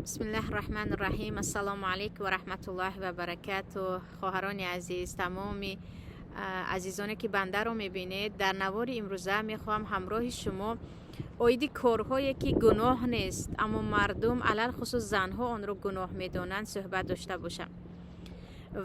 بسم الله الرحمن الرحیم. السلام علیکم و رحمت الله و برکاته. خواهران عزیز، تمام عزیزانی که بنده رو میبینید، در نوار امروزه میخوام همراه شما اوید کارهایی که گناه نیست اما مردم علل خصوص زنها آن رو گناه میدونن صحبت داشته باشم.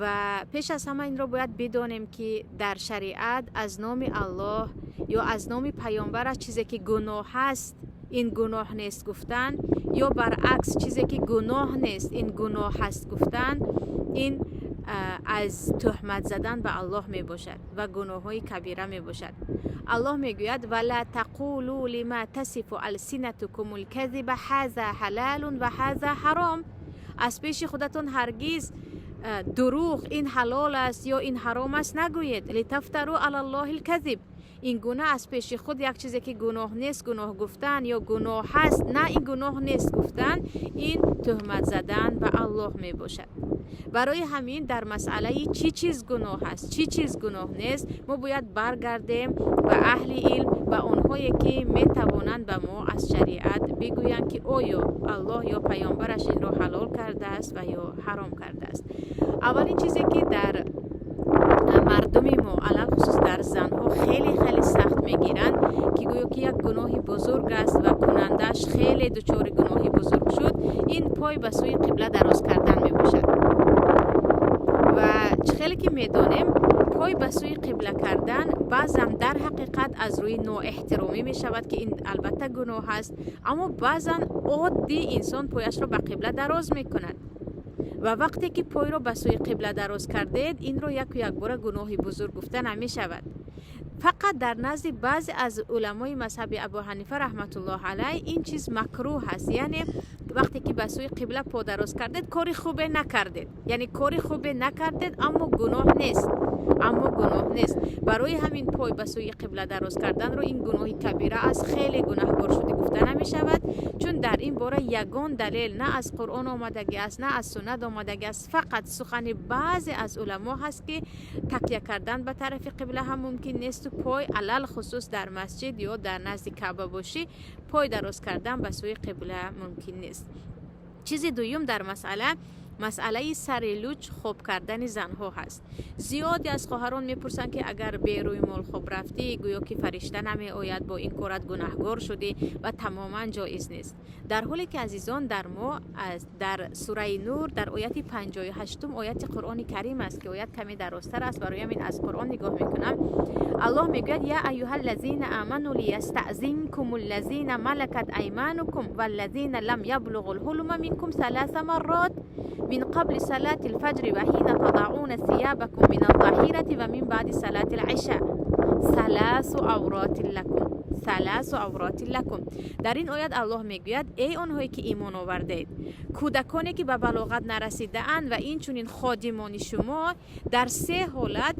و پیش از همه این رو باید بدانیم که در شریعت از نام الله یا از نام پیامبر چیزی که گناه هست این گناه نیست گفتن، یا برعکس چیزی که گناه نیست این گناه هست گفتن، این از تهمت زدن به الله می باشد و گناه های کبیره می باشد. الله می گوید ولا تقولوا لما تصف السنتكم الكذب هذا حلال و هذا حرام. از پیش خودتون هرگز دروغ این حلال است یا این حرام است نگویید. لتفتروا علی الله الكذب. این گناه از پیش خود یک چیزی که گناه نیست گناه گفتن، یا گناه هست نه این گناه نیست گفتن، این تهمت زدن به الله می باشد. برای همین در مسئله چی چیز گناه هست چی چیز گناه نیست ما باید برگردیم به اهل علم و آنهایی که می توانند به ما از شریعت بگویند که آیا الله یا پیامبرش این را حلال کرده است و یا حرام کرده است. اولین چیزی که در مردم ما علل خصوص در زنها خیلی سخت میگیرن که گویا که یک گناه بزرگ است و کنندش خیلی دچار گناهی بزرگ شد، این پای به سوی قبله دراز کردن می باشد. و خیلی که میدانیم پای به سوی قبله کردن بعضا در حقیقت از روی نااحترامی می شود که این البته گناه است، اما بعضا عادی انسان پایش را به قبله دراز می کند و وقتی که پای را به سوی قبله دراز کردید این را یک بار گناهی بزرگ گفته نمی شود. فقط در نزد بعضی از علمای مذهب ابو حنیفه رحمت الله علیه این چیز مکروه است، یعنی وقتی که به سوی قبله پا دراز کردید کاری خوبی نکردید، یعنی کاری خوبی نکردید اما گناه نیست برای همین پای به سوی قبله دراز کردن رو این گناهی کبیره است، خیلی گناهکار شده گفته نمی شود، چون در این باره یگان دلیل نه از قرآن آمدگی است نه از سنت آمدگی است، فقط سخن بعضی از علما هست که تکیه کردن به طرف قبله هم ممکن نیست و پای علل خصوص در مسجد یا در نزد کعبه باشی پای دراز کردن به سوی قبله ممکن نیست. چیز دوم در مسئله سرلوچ خوب کردن زنها هست. زیادی از خواهران میپرسن که اگر به روی مال خوب رفتی گویا که فرشته نمی آید با این کارت گناهگار شدی و تماما جایز نیست، در حالی که عزیزان در ما در سوره نور در آیت 58 آیت قرآن کریم است که آیت کمی درازتر است، برای من از قرآن نگاه میکنم. الله میگوید یا ایها الذین آمنوا لیستأذنکم الذین ملکت ایمانکم والذین لم یبلغوا الحلم منکم 3 مرات من قبل صلاة الفجر و حين تضعون ثيابكم من الظهيرة و من بعد صلاة العشاء 3 عورات لكم. در این آیت الله میگوید ای آنهایی که ایمان آوردید، کودکانی که به بلاغت نرسیده اند و این چنین خادمان شما در 3 حالت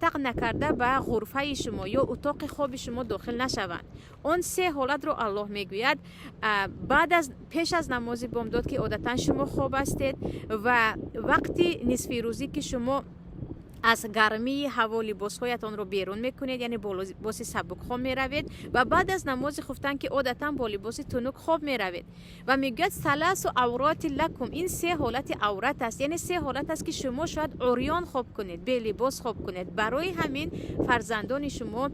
تق نکرده به غرفه شما یا اتاق خواب شما داخل نشوند. اون 3 حالت رو الله میگوید پیش از نماز بامداد که عادتا شما خواب هستید و وقتی نصف روزی که شما از گرمی هوا لباسهایتان رو بیرون میکنید، یعنی با لباس سبک خواب میروید و بعد از نماز خفتن که عادتا با لباس تنک خواب میروید و میگوید 3 عورات لکم. این 3 حالت عورت است، یعنی 3 حالت است که شما شاید عریان خواب کنید، به لباس خواب کنید. برای همین فرزندان شما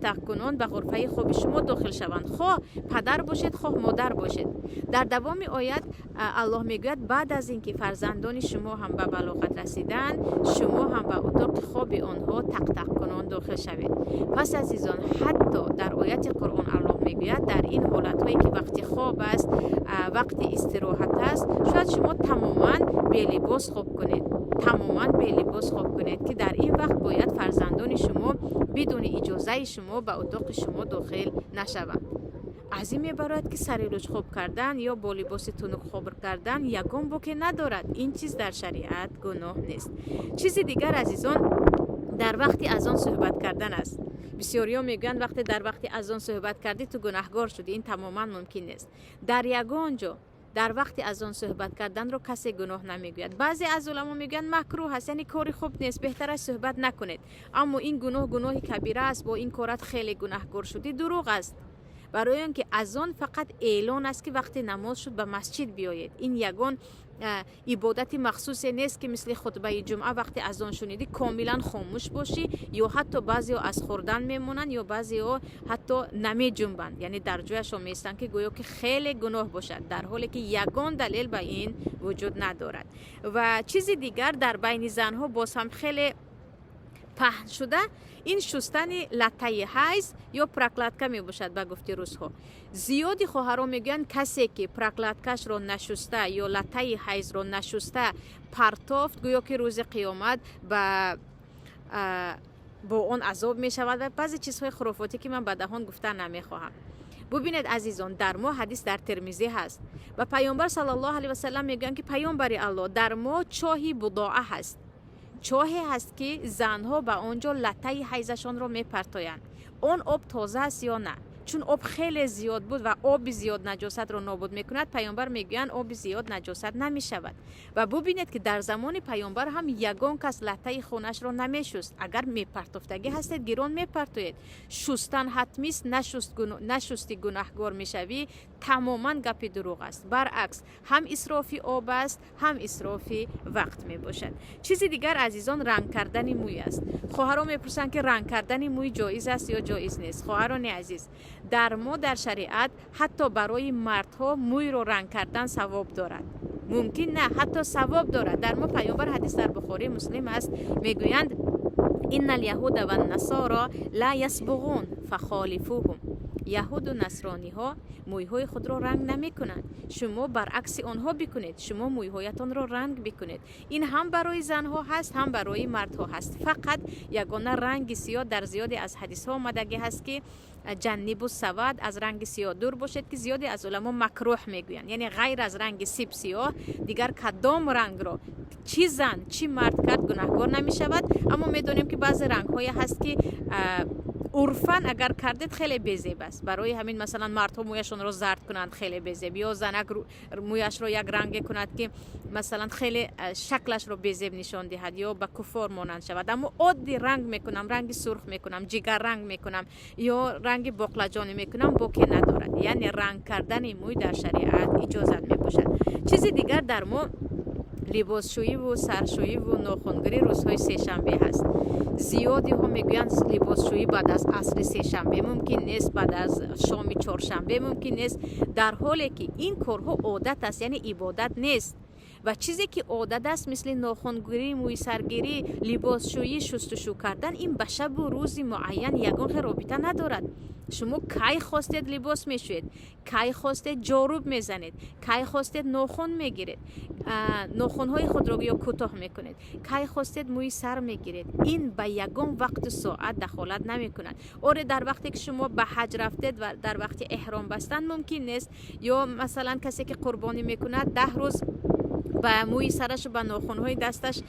تق کنون به غرفه خواب شما داخل شوند، خواه پدر باشید خواه مادر باشید. در دوام آیت الله میگوید بعد از اینکه فرزندان شما هم به بلاغت رسیدن شما هم به اتاق خواب آنها تق کنان داخل شوید. پس عزیزان حتی در آیت قرآن الله میگوید در این حالت هایی که وقتی خواب است وقتی استراحت است شاید شما تماما به لباس خواب کنید که در این وقت باید فرزندان شما بدون اجازه شما به اتاق شما داخل نشوند. از این میبرد که سرلوچ خوب کردن یا با لباس تنک خوب کردن یگان بوکی ندارد، این چیز در شریعت گناه نیست. چیز دیگر عزیزان در وقتی اذان صحبت کردن است. بسیاریا میگن وقتی در وقتی اذان صحبت کردی تو گناهگار شدی، این تماما ممکن نیست. در یگان جا در وقتی اذان صحبت کردن رو کسی گناه نمیگوید. بعضی از علما میگن مکروه است، یعنی کاری خوب نیست، بهتر است صحبت نکنید، اما این گناهی کبیره است، با این کارت خیلی گناهگار شدی. دروغ است. برای اینکه اذان فقط اعلان است که وقت نماز شد به مسجد بیایید. این یگان عبادت مخصوصی نیست که مثل خطبه جمعه وقتی اذان شنیدی کاملا خاموش باشی، یا حتی بعضی از خوردن میمونن یا بعضی ها حتی نمی جنبند، یعنی در جایشون میستن که گویا که خیلی گناه باشد، در حالی که یگان دلیل به این وجود ندارد. و چیز دیگر در بین زنها باز هم خیلی پهن شده، این شستن لطه حیض یا پرکلاتکا می باشد. به گفته روزها زیادی خواهران میگن کسی که پرکلاتکاش رو نشسته یا لطه حیض رو نشسته پرتافت، گویا که روز قیامت با اون عذاب می شود و بعضی چیزهای خرافاتی که من به دهان گفتن نمی خواهم. ببینید عزیزان، در ما حدیث در ترمذی هست و پیامبر صلی الله علیه و سلم میگن که پیامبر الله در ما چاهی بضاعه هست، چاهی هست که زنها به آنجا لطه حیضشان رو میپرتایند. اون آب تازه است یا نه؟ چون آب خیلی زیاد بود و آب زیاد نجاست رو نابود میکند، پیامبر میگویند آب زیاد نجاست نمیشود. و ببینید که در زمان پیامبر هم یگان کس لطه خونش رو نمیشست. اگر میپرتافتگی هستید گران میپرتوید، شستن حتمی است، نشستی گناهگار میشوی، تماما گپ دروغ است. برعکس هم اسرافی آب است هم اسرافی وقت میباشد. چیزی دیگر عزیزان، رنگ کردن موی است. خواهران میپرسند که رنگ کردن موی جایز است یا جایز نیست. خواهران عزیز، در ما در شریعت حتی برای مردها موی رو رنگ کردن ثواب دارد. ممکن نه حتی ثواب دارد. در ما پیامبر حدیث در بخاری مسلم است، میگویند ان الیهود و النصارى لا یصبغون فخالفوهم. یهود و نصرانی ها مویهای خود را رنگ نمی کنند، شما برعکس آنها بکنید، شما مویهایتان را رنگ بکنید. این هم برای زنها هست هم برای مردها هست. فقط یگانه رنگ سیاه در زیادی از حدیث ها آمدگی هست که جنب السواد، از رنگ سیاه دور باشد، که زیادی از علما مکروه میگویند، یعنی غیر از رنگ سیب سیاه دیگر کدام رنگ را چی زن چی مرد کرد گناهگار نمی شود. اما میدونیم که بعضی رنگ های هست که عرفاً اگر کردید خیلی بی‌زیب است. برای همین مثلا مردها مویشون رو زرد کنند خیلی بی‌زیب، یا زنک مویش رو یک رنگ کند که مثلا خیلی شکلش رو بی‌زیب نشان دهد یا به کفار مانند شود. اما عادی رنگ میکنم، رنگ سرخ میکنم، جگر رنگ میکنم یا رنگ باقلاجانی میکنم، باکی ندارد. یعنی رنگ کردن موی در شریعت اجازت میباشد. چیزی دیگر در ما لباسشویی و سرشویی و ناخنگری روزهای سه شنبه هست. زیادی ها میگویند لباسشویی بعد از عصر سه شنبه ممکن نیست، بعد از شام چهارشنبه ممکن نیست، در حالی که این کارها عادت است، یعنی عبادت نیست. و چیزی که عادت است مثل ناخنگری، موی سرگیری، لباسشویی، شستشو کردن، این به شب و روز معین یگان رابطه ندارد. شما کی خواستید لباس میشوید، کی خواستید جاروب میزنید، کی خواستید ناخن میگیرید، ناخنهای خود را یا کوتاه میکنید، کی خواستید موی سر میگیرید. این به یگان وقت ساعت دخالت نمیکند. اور در وقتی که شما به حج رفتید و در وقت احرام بستن ممکن نیست، یا مثلا کسی که قربانی میکند 10 روز به موی سرش و به ناخنهای دستش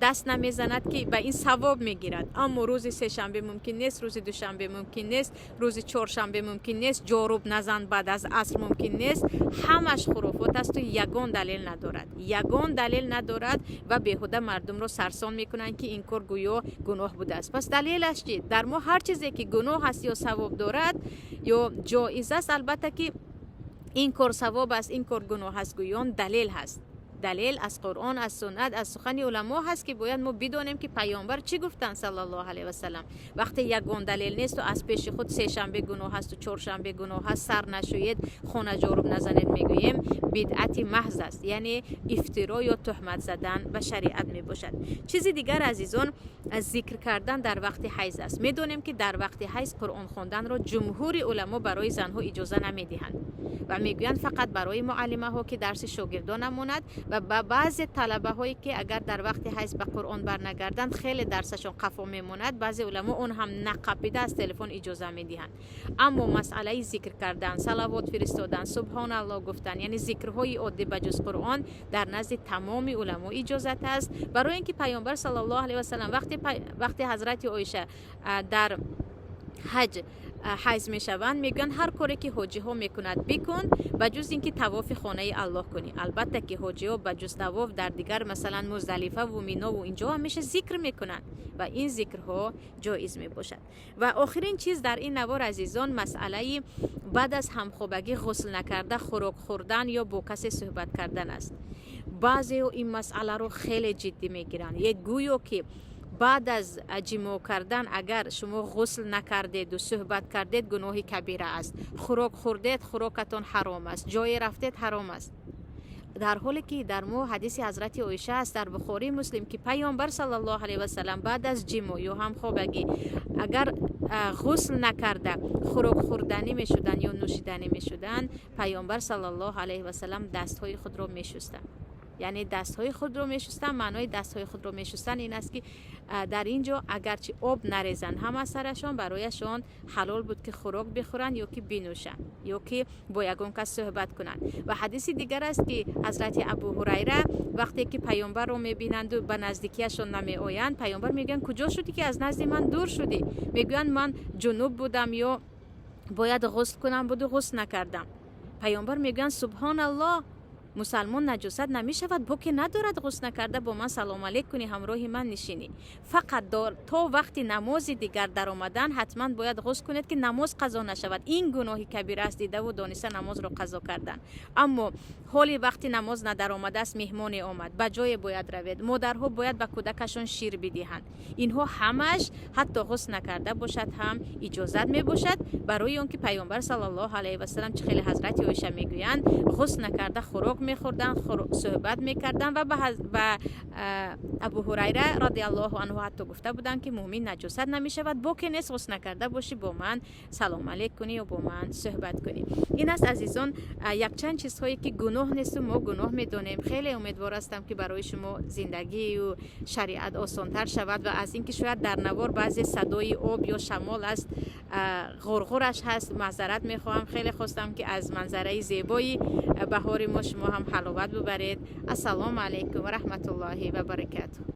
دست نمیزند که به این ثواب میگیرد. اما روز سه شنبه ممکن نیست، روز دوشنبه ممکن نیست، روز چهارشنبه ممکن نیست، جاروب نزن بعد از عصر ممکن نیست. همش خرافات است و یگان دلیل ندارد، یگان دلیل ندارد و بیهوده مردم را سرسام میکنند که این کار گویا گناه بوده است. پس دلیلش چیه؟ در ما هر چیزی که گناه است یا ثواب دارد یا جایز است، البته که این کار ثواب است این کار گناه است، گویان دلیل هست. دلیل از قرآن، از سنت، از سخن علما هست که باید ما بدونیم که پیامبر چی گفتن صلی الله علیه و سلم. وقتی یگان دلیل نیست و از پیش خود سه شنبه گناه هست و چهارشنبه گناه هست، سر نشوید، خانه جارب نزنید، میگوییم بدعت محض است، یعنی افترا یا تهمت زدن به شریعت می باشد. چیزی دیگر عزیزان، از ذکر کردن در وقت حیض است. میدونیم که در وقت حیض قرآن خواندن را جمهور علما برای زنها اجازه نمیدهند و میگویند فقط برای معلمه ها که درس شاگردان نماند و با بعضی طلبه هایی که اگر در وقت حیض به قرآن برنگردند خیلی درسشون قفا میماند، بعضی علما اون هم نقاپیده از تلفن اجازه میدهند. اما مسئله ذکر کردن، صلوات فرستادن، سبحان الله گفتن، یعنی ذکرهای عادی بجز قرآن در نزد تمام علما اجازت است. برای اینکه پیامبر صلی الله علیه و سلم وقتی حضرت عایشه در حج حیض میشوند میگن هر کاری که حاجی ها میکند بکن بجز اینکه طواف خانه الله کنی. البته که حاجی ها بجز طواف در دیگر مثلا مزدلفه و مینا و اینجا همیشه ذکر میکنند و این ذکرها جایز می باشد. و آخرین چیز در این نوار عزیزان مسئله بعد از همخوابگی غسل نکرده خوراک خوردن یا با کسی صحبت کردن است. بعضی این مسئله رو خیلی جدی میگیرن. یک گویو که بعد از جماع کردن اگر شما غسل نکردید و صحبت کردید گناه کبیره است. خوراک خوردید خوراکتان حرام است. جای رفتید حرام است. در حالی که در مو حدیث حضرت عایشه است در بخاری مسلم که پیامبر صلی الله علیه و سلم بعد از جماع یا همخوابگی اگر غسل نکرده خوراک خوردنی میشدن یا نوشیدنی میشدن پیامبر صلی الله علیه و سلم دستهای خود را میشستن. یعنی دستهای خود رو میشستن. معنای دستهای خود رو میشستن این است که در اینجا اگرچه آب نریزن هم از سرشان برایشان حلال بود که خوراک بخورن یا که بنوشن یا که با یگان کس صحبت کنند. و حدیث دیگر است که حضرت ابو هریره وقتی که پیامبر رو میبینند و به نزدیکیشان نمی آیند پیامبر میگن کجا شدی که از نزد من دور شدی؟ میگن من جنوب بودم یا باید غسل کنم بود و غسل نکردم. پیامبر میگن سبحان الله، مسلمان نجاست نمی شود با که ندارد غسل نکرده با من سلام علیک کنی همراه من نشینی. فقط تا وقتی نماز دیگر در آمدن حتما باید غسل کنید که نماز قضا نشود. این گناهی کبیره است دیده و دانسته نماز را قضا کردن. اما حالی وقتی نماز ندر آمده است مهمان آمد به جای باید روید. مادرها باید به کودکشان شیر بدهند. اینها همش حتی غسل نکرده باشد هم اجازت می باشد برای اون که پیامبر صلی الله علیه و سلم چه خیلی حضرت عایشه میگویند غسل نکرده خوراک میخوردن صحبت میکردن و به ابو هریره رضی الله عنه حتی گفته بودند که مؤمن نجاست نمیشود با که نیست غسل نکرده باشی با من سلام علیک کنی و با من صحبت کنی. این است عزیزان یک چند چیزهایی که گناه نیست و ما گناه میدونیم. خیلی امیدوار هستم که برای شما زندگی و شریعت آسانتر شود و از اینکه شاید در نوار بعضی صدای آب یا شمال است غرغرش هست معذرت میخوام. خیلی خواستم که از منظره زیبایی بهار ما شما هم حلاوت ببرید. السلام علیکم و رحمت الله و برکاته.